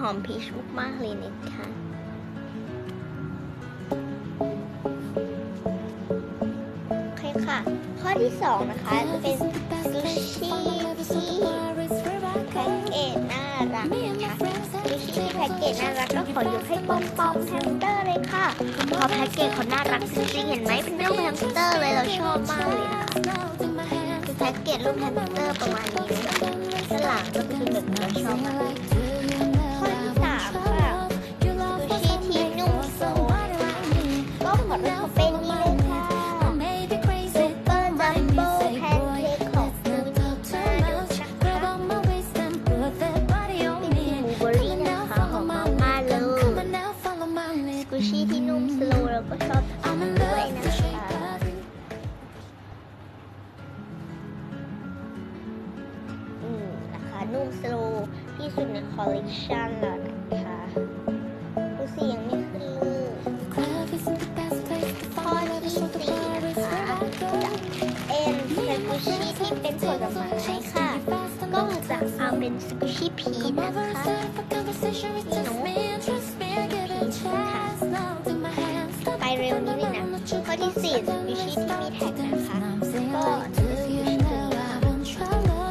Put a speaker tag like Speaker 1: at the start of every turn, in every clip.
Speaker 1: อมพีชมากเลยนะคะโอเคค่ะข้อที่2นะคะเป็นซูชิที่แพ็กเกจน่ารักนะคะซูชิที่แพ็กเกจน่ารักก็ขอยกให้ปอมปอมแฮมสเตอร์เลยค่ะเพราะแพ็กเกจเขาน่ารักจริงๆเห็นไหมเป็นรูปแฮมสเตอร์เลยเราชอบมากเลยนะคะคือแพ็กเกจรูปแฮมสเตอร์ประมาณนี้เลยค่ะด้านหลังก็คือแบบเราชอบมากข้อที่3ค่ะซูชิที่นุ่มโซนก็ขอเลือกเป็นนี่เลยค่ะซุปเปอร์จัมโบ้แพนเค้กของฟูจิมาดูนะคะเป็นบลูเบอร์รี่นะคะหอมมากๆเลยซูชิที่นุ่มสโลว์เราก็ชอบทานด้วยนะคะนะคะนุ่มสโลว์ที่สุดในคอลเลกชันแล้วนะคะดูสิยังไม่ขึ้นเลยข้อที่4นะคะจะเป็นสกูชิที่เป็นผลไม้ค่ะก็จะเอาเป็นสกูชิพีชนะคะนี่เนาะไปเร็วนี้เลยนะข้อที่4สกูชิที่มีแท็กนะคะก็จะเป็นสกูชิตัวนี้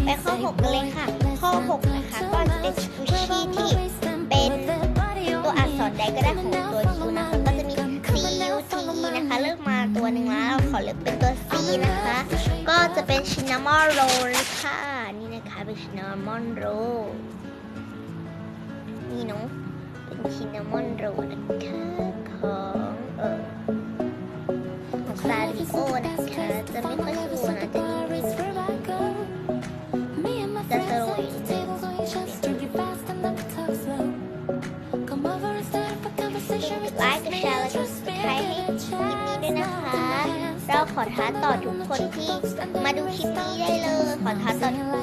Speaker 1: ไปข้อ6กันเลยค่ะข้อ6นะคะก็จะเป็นสกูชิที่เป็นตัวอักษรใดก็ได้ของตัวคิวนะคะก็จะมี CUT นะคะเลือกมาตัวหนึ่งแล้วเราขอเลือกเป็นตัว C นะคะก็จะเป็นชินนามอนโรลค่ะนี่นะคะเป็นชินนามอนโรลนี่เนาะเป็นชินนามอนโรลนะคะของซาริโอนะคะจะไม่ค่อยชัวร์นะจะสโลว์ไลค์กับแชร์และกด subscribe ให้คลิปนี้ด้วยนะคะเราขอท้าต่อทุกคนที่มาดูคลิปนี้ได้เลยขอท้าต่อทุกคน